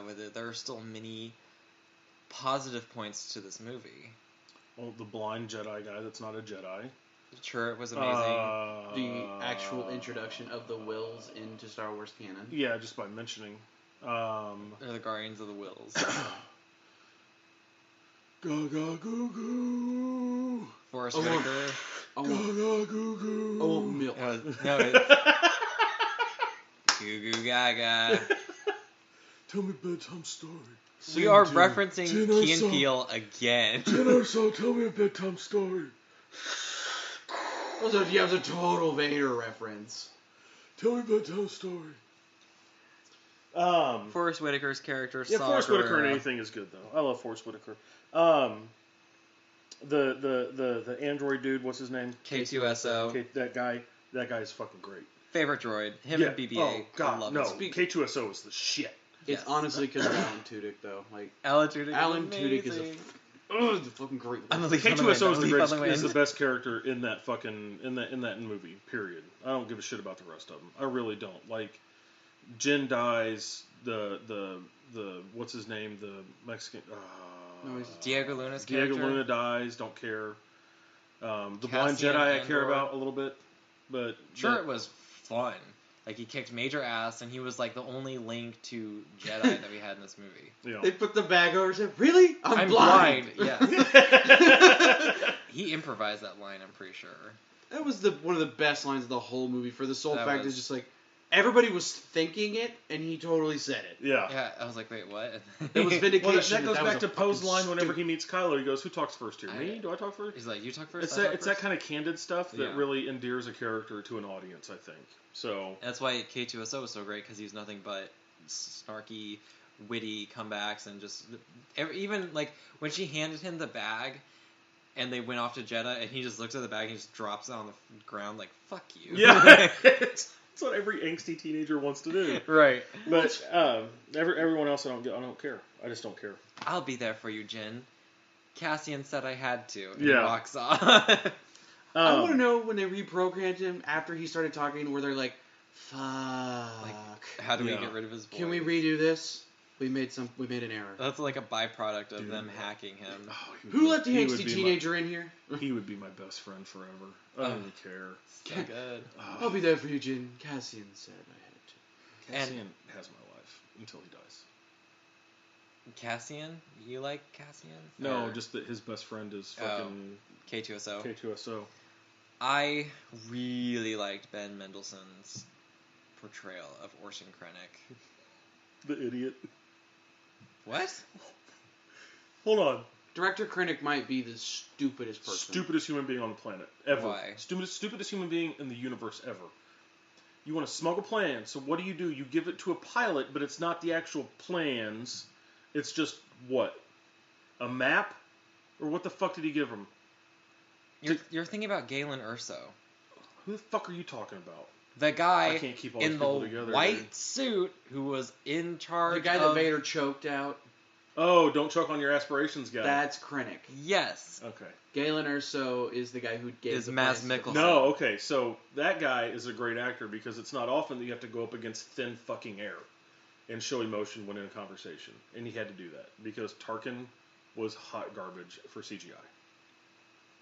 with it, there are still many positive points to this movie. Well, the blind Jedi guy that's not a Jedi. Sure, it was amazing. The actual introduction of the Wills into Star Wars canon. Yeah, just by mentioning. They're the Guardians of the Wills. Ga Ga Goo Goo. Forrest Whitaker. Ga Ga Goo Goo. Oh, milk. Goo Goo Gaga. Tell me a bedtime story. We are referencing Key and Peele again. So tell me a bedtime story. It was a total Vader reference. Tell me a bedtime story. Forrest Whitaker's character. Yeah, Forrest Whitaker in anything is good though. I love Forrest Whitaker. The android dude, what's his name? K2SO. That guy is fucking great. Favorite droid, him and BB-8. Oh god, I love no, him. K2SO is the shit. It's honestly because of Alan Tudyk though. Like Alan Tudyk. Alan Tudyk is a fucking great. K2SO is the best character in that fucking in that movie. Period. I don't give a shit about the rest of them. I really don't. Like, Jin dies. The what's his name? The Mexican. Diego Luna's character. Diego Luna dies. Don't care. The blind Cassian Jedi I care Andor. about a little bit, but It was fun. Like, he kicked major ass, and he was like the only link to Jedi that we had in this movie. Yeah. They put the bag over his head. Really? I'm blind. Yeah. He improvised that line, I'm pretty sure. That was one of the best lines of the whole movie. For the sole fact is just like everybody was thinking it, and he totally said it. Yeah. Yeah. I was like, wait, what? It was vindication. Well, that goes back to Poe's line whenever he meets Kylo. He goes, "Who talks first here? Me? Do I talk first?" He's like, "You talk first." It's that kind of candid stuff that really endears a character to an audience, I think. So that's why K2SO was so great, because he's nothing but snarky, witty comebacks, and just even like when she handed him the bag. And they went off to Jeddah, and he just looks at the bag and he just drops it on the ground like, fuck you. Yeah. It's what every angsty teenager wants to do. Right. But everyone else, I don't care. I just don't care. I'll be there for you, Jin. Cassian said I had to. And he walks off. I want to know when they reprogrammed him after he started talking, where they're like, fuck. Like, how do we get rid of his voice? Can we redo this? We made an error. That's like a byproduct of them hacking him. Who let the angsty teenager in here? He would be my best friend forever. I don't even care. So good. I'll be there for you, Jin. Cassian said I had to. Cassian has my life until he dies. Cassian? You like Cassian? No, just that his best friend is fucking K2SO. K2SO. I really liked Ben Mendelsohn's portrayal of Orson Krennic. The idiot. What? Hold on. Director Krennic might be the stupidest person. Stupidest human being on the planet. Ever. Why? Stupidest human being in the universe ever. You want to smuggle plans, so what do? You give it to a pilot, but it's not the actual plans. It's just, what? A map? Or what the fuck did he give him? You're thinking about Galen Erso. Who the fuck are you talking about? The guy in the white suit who was in charge. The guy that Vader choked out. Oh, don't choke on your aspirations, guy. That's Krennic. Yes. Okay. Galen Erso is the guy who gave the Mads Mikkelsen. No, okay, so that guy is a great actor because it's not often that you have to go up against thin fucking air and show emotion when in a conversation. And he had to do that because Tarkin was hot garbage for CGI.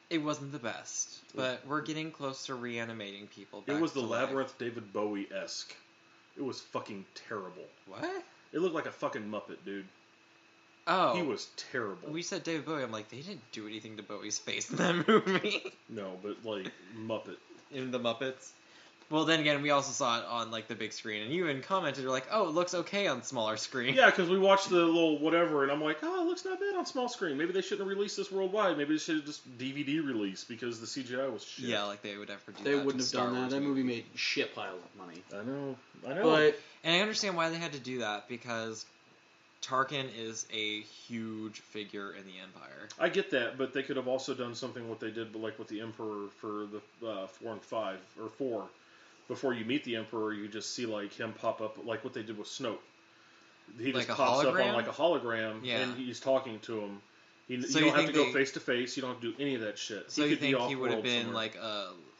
It wasn't the best, but we're getting close to reanimating people back It was the to Labyrinth life. David Bowie-esque. It was fucking terrible. What? It looked like a fucking Muppet, dude. Oh. He was terrible. We said David Bowie. I'm like, they didn't do anything to Bowie's face in that movie. No, but like, Muppet. In the Muppets? Well, then again, we also saw it on like the big screen, and you even commented, you're like, oh, it looks okay on smaller screen. Yeah, because we watched the little whatever, and I'm like, oh, it looks not bad on small screen. Maybe they shouldn't have released this worldwide. Maybe they should have just DVD release because the CGI was shit. Yeah, like they would never do that. They wouldn't have done that. That movie made shit pile of money. I know. But, and I understand why they had to do that, because Tarkin is a huge figure in the Empire. I get that, but they could have also done something what they did, like with the Emperor for the 4 and 5 or 4. Before you meet the Emperor, you just see like him pop up, like what they did with Snoke. He like just pops hologram? up on like a hologram, yeah. and he's talking to him. You So don't have to go face to face. You don't have to do any of that shit. So you think he would have been somewhere.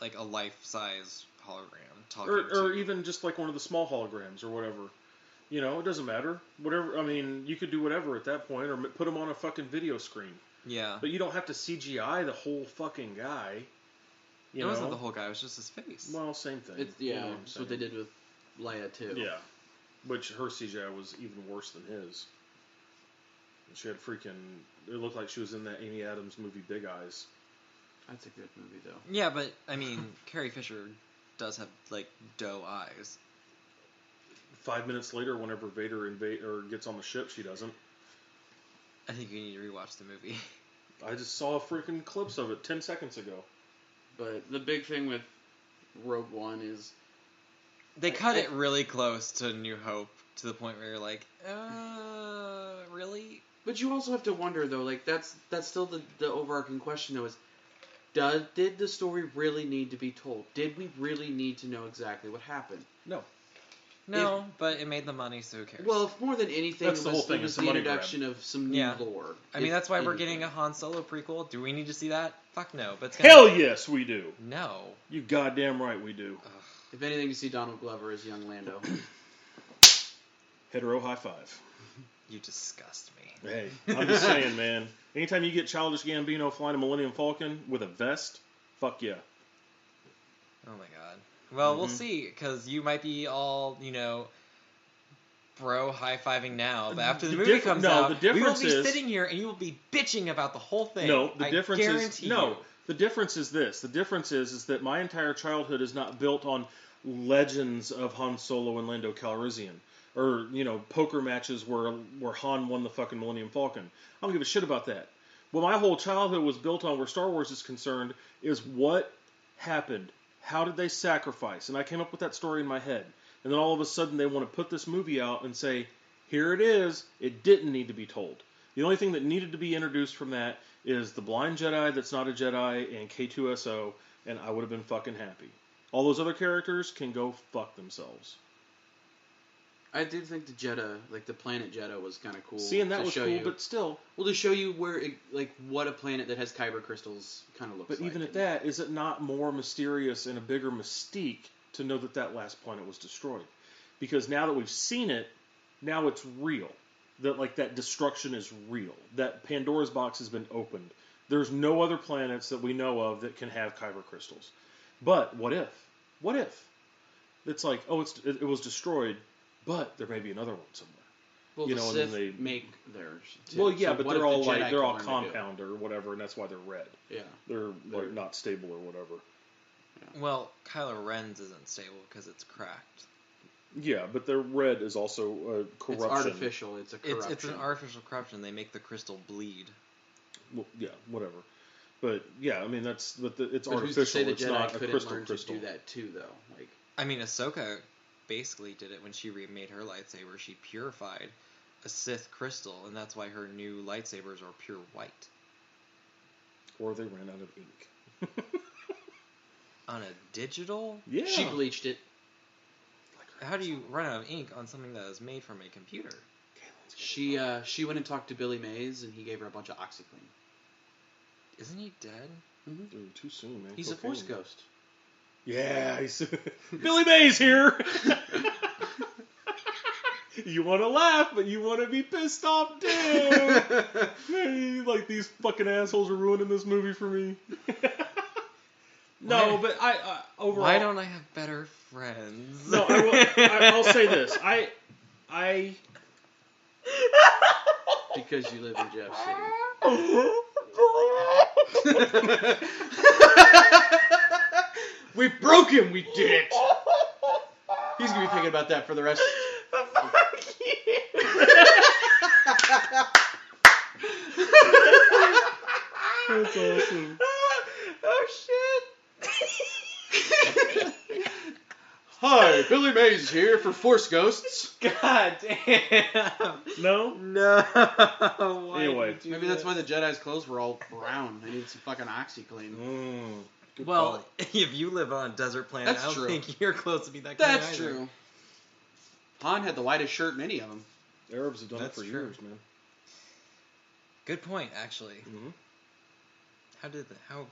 like a life size hologram, or even just like one of the small holograms or whatever. You know, it doesn't matter. Whatever. I mean, you could do whatever at that point, or put him on a fucking video screen. Yeah. But you don't have to CGI the whole fucking guy. It wasn't the whole guy. It was just his face. Well, same thing. That's what they did with Leia too. Yeah. Which her CGI was even worse than his. She had freaking. It looked like she was in that Amy Adams movie Big Eyes. That's a good movie though. Yeah, but I mean, Carrie Fisher does have like doe eyes. 5 minutes later, whenever Vader gets on the ship, she doesn't. I think you need to rewatch the movie. I just saw freaking clips of it 10 seconds ago. But the big thing with Rogue One is they cut it really close to New Hope to the point where you're like, really? But you also have to wonder though, like that's still the overarching question though is, did the story really need to be told? Did we really need to know exactly what happened? No, but it made the money, so who cares? Well, if more than anything, That's the whole thing. It was It's a the money introduction of some new lore. I mean, that's why we're getting a Han Solo prequel. Do we need to see that? Fuck no. But Hell yes, we do. No. You goddamn right we do. Ugh. If anything, to see Donald Glover as young Lando. Hetero high five. You disgust me. Hey, I'm just saying, man. Anytime you get Childish Gambino flying a Millennium Falcon with a vest, fuck yeah. Oh my god. Well, we'll see, because you might be all, bro high-fiving now, but after the movie comes out, we will be sitting here and you will be bitching about the whole thing. No, the difference guarantee is you. The difference is this. The difference is that my entire childhood is not built on legends of Han Solo and Lando Calrissian, or poker matches where Han won the fucking Millennium Falcon. I don't give a shit about that. What my whole childhood was built on, where Star Wars is concerned, is what happened. How did they sacrifice? And I came up with that story in my head. And then all of a sudden they want to put this movie out and say, here it is. It didn't need to be told. The only thing that needed to be introduced from that is the blind Jedi that's not a Jedi and K2SO, and I would have been fucking happy. All those other characters can go fuck themselves. I did think the Jeddah, like the planet Jeddah, was kind of cool. Seeing that was cool, but still. Well, to show you what a planet that has kyber crystals kind of looks like. But even at that, is it not more mysterious and a bigger mystique to know that last planet was destroyed? Because now that we've seen it, now it's real. That destruction is real. That Pandora's box has been opened. There's no other planets that we know of that can have kyber crystals. But what if? What if? It's like, it was destroyed, but there may be another one somewhere. Well, the Sith make theirs too. Well, yeah, so but they're all they're all compound or whatever, and that's why they're red. Yeah, they're not stable or whatever. Yeah. Well, Kylo Ren's isn't stable because it's cracked. Yeah, but their red is also corruption. It's artificial. It's a corruption. It's an artificial corruption. They make the crystal bleed. Well, yeah, whatever. But yeah, I mean it's artificial. Who's to say the it's Jedi not a crystal. To do that too, though. Like, I mean, Ahsoka basically did it when she remade her lightsaber. She purified a Sith crystal, and that's why her new lightsabers are pure white. Or they ran out of ink. On a digital? Yeah. She bleached it. How do you run out of ink on something that is made from a computer? She went and talked to Billy Mays, and he gave her a bunch of OxyClean. Isn't he dead? Mm-hmm. Dude, too soon, man. He's a Force ghost. Yeah, Billy Mays here. You want to laugh, but you want to be pissed off too. Like, these fucking assholes are ruining this movie for me. No, but I overall. Why don't I have better friends? No, I'll say this. I because you live in Jeff City. We broke him. We did it. He's gonna be thinking about that for the rest. That's awesome. Oh shit. Hi, Billy Mays here for Force Ghosts. God damn. No? No. Why Anyway. Maybe that's why the Jedi's clothes were all brown. They need some fucking OxyClean. Well, if you live on a desert planet, That's I don't true. think your clothes would be that clean That's either. true. Han had the whitest shirt in any of them. Arabs have done That's it for true. years, man. Good point, actually. Mm-hmm. How?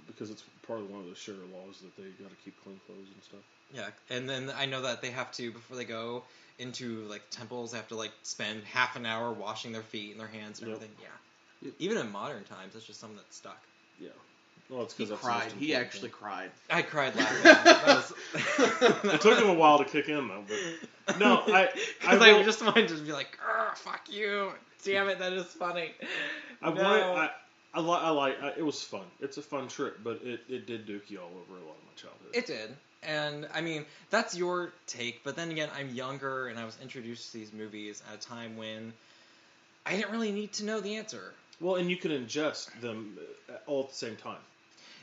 Because it's part of one of the Sharia laws that they got to keep clean clothes and stuff. Yeah, and then I know that they have to, before they go into like temples, they have to like spend half an hour washing their feet and their hands and everything. Yeah. Yep. Even in modern times, it's just something that's stuck. Yeah. Well, it's He because cried. He actually cried. I cried laughing. That was... It took him a while to kick in, though. But no, Because I just wanted to be like, fuck you. Damn it, that is funny. It was fun. It's a fun trip, but it did dookie all over a lot of my childhood. It did. And, I mean, that's your take, but then again, I'm younger, and I was introduced to these movies at a time when I didn't really need to know the answer. Well, and you can ingest them all at the same time.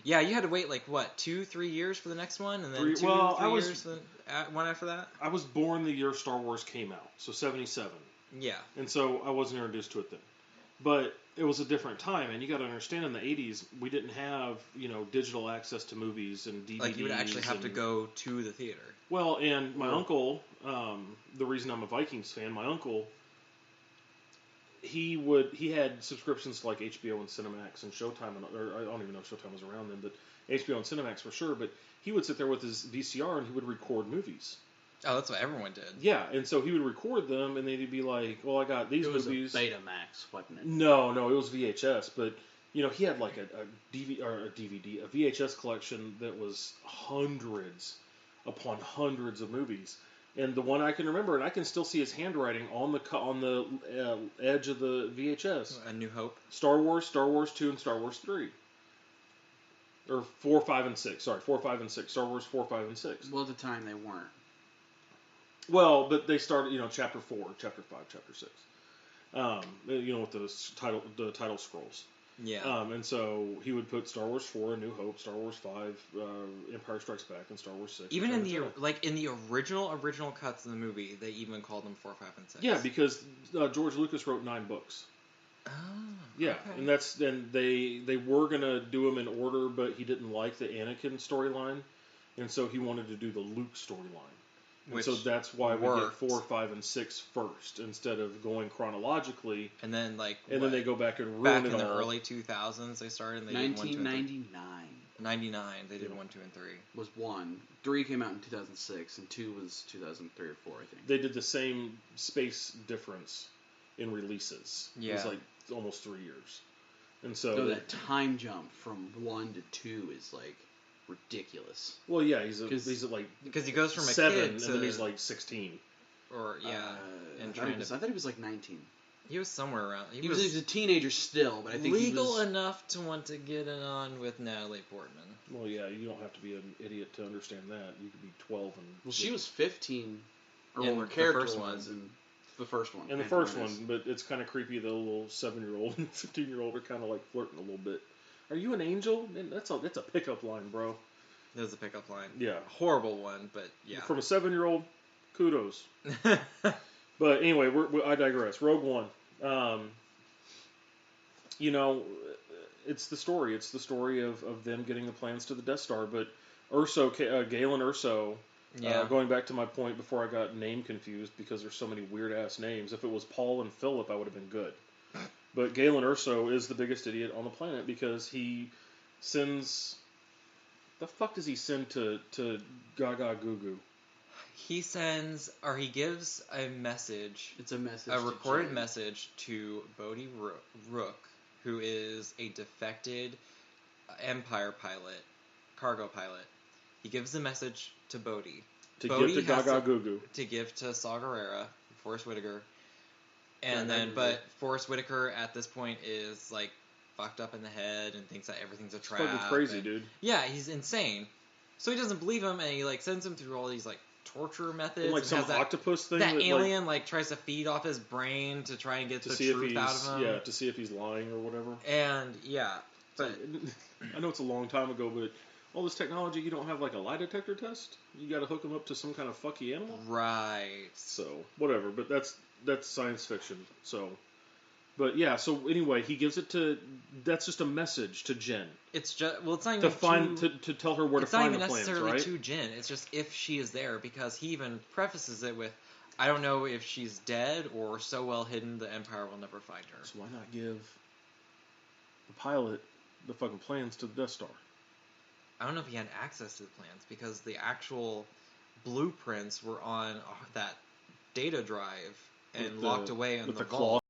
Yeah, you had to wait, 2-3 years for the next one, and then 2-3 years for the one after that? I was born the year Star Wars came out, so 1977. Yeah. And so I wasn't introduced to it then. But it was a different time, and you got to understand, in the 80s, we didn't have, digital access to movies and DVDs. You would actually have to go to the theater. Well, and my uncle, the reason I'm a Vikings fan, my uncle, he had subscriptions to HBO and Cinemax and Showtime, or I don't even know if Showtime was around then, but HBO and Cinemax for sure. But he would sit there with his VCR and he would record movies. Oh, that's what everyone did. Yeah, and so he would record them, and they'd be like, "Well, I got these movies." It was a Betamax, wasn't it? No, it was VHS. But he had like a DVD, a VHS collection that was hundreds upon hundreds of movies. And the one I can remember, and I can still see his handwriting on the edge of the VHS. A New Hope. Star Wars 2, and Star Wars 3. Or 4, 5, and 6. Sorry, 4, 5, and 6. Star Wars 4, 5, and 6. Well, at the time they weren't. Well, but they started, Chapter 4, Chapter 5, Chapter 6. With the title scrolls. Yeah. And so he would put Star Wars 4, A New Hope, Star Wars 5, Empire Strikes Back, and Star Wars 6. Even in the original cuts of the movie, they even called them 4, 5, and 6. Yeah, because George Lucas wrote 9 books. Oh. Yeah, okay. and they were gonna do them in order, but he didn't like the Anakin storyline, and so he wanted to do the Luke storyline. And so that's why we get 4, 5, and 6 first instead of going chronologically. And then then they go back and ruin back it in the all. early 2000s they started. And they 1999 did 99. They did 1, 2, and 3. was 1. 3 came out in 2006, and 2 was 2003 or 4, I think. They did the same space difference in releases. Yeah. It was like almost 3 years, and so that time jump from 1 to 2 is ridiculous. Well, yeah, he's at because he goes from 7, a kid to, and then he's 16. Or I thought he was 19. He was somewhere around. He was a teenager still, but I think legal he was enough to want to get it on with Natalie Portman. Well, yeah, you don't have to be an idiot to understand that. You could be 12 and. Well, she was 15. Or in her the character first was in the first one. In the first one, but it's kind of creepy. The little 7-year-old and 15-year-old are kind of flirting a little bit. Are you an angel? Man, that's a pickup line, bro. There's a pickup line. Yeah. Horrible one, but yeah. From a 7-year-old, kudos. But anyway, I digress. Rogue One. It's the story. It's the story of them getting the plans to the Death Star. But Galen Erso, going back to my point before I got name confused because there's so many weird-ass names. If it was Paul and Philip, I would have been good. But Galen Erso is the biggest idiot on the planet because he sends... The fuck does he send to Ga Goo Goo? He gives a message. It's a message. A recorded message to Bodhi Rook, who is a defected Empire pilot, cargo pilot. He gives the message to Bodhi. To give to Ga Goo Goo. To give to Saw Gerrera, Forrest Whitaker. But Forrest Whitaker at this point is fucked up in the head and thinks that everything's a trap. Fucking crazy, dude. Yeah, he's insane. So he doesn't believe him, and he sends him through all these torture methods. And some octopus thing. That alien tries to feed off his brain to try and get the truth out of him. Yeah, to see if he's lying or whatever. And but I know it's a long time ago, but all this technology, you don't have a lie detector test. You got to hook him up to some kind of fucky animal. Right. So whatever, but that's science fiction. So. But yeah, so anyway, he gives it to. That's just a message to Jen. It's just it's not even to tell her where to find the plans, right? It's not even necessarily to Jen. It's just if she is there, because he even prefaces it with, "I don't know if she's dead or so well hidden the Empire will never find her." So why not give the pilot the fucking plans to the Death Star? I don't know if he had access to the plans because the actual blueprints were on that data drive and With locked the- away in with the the vault.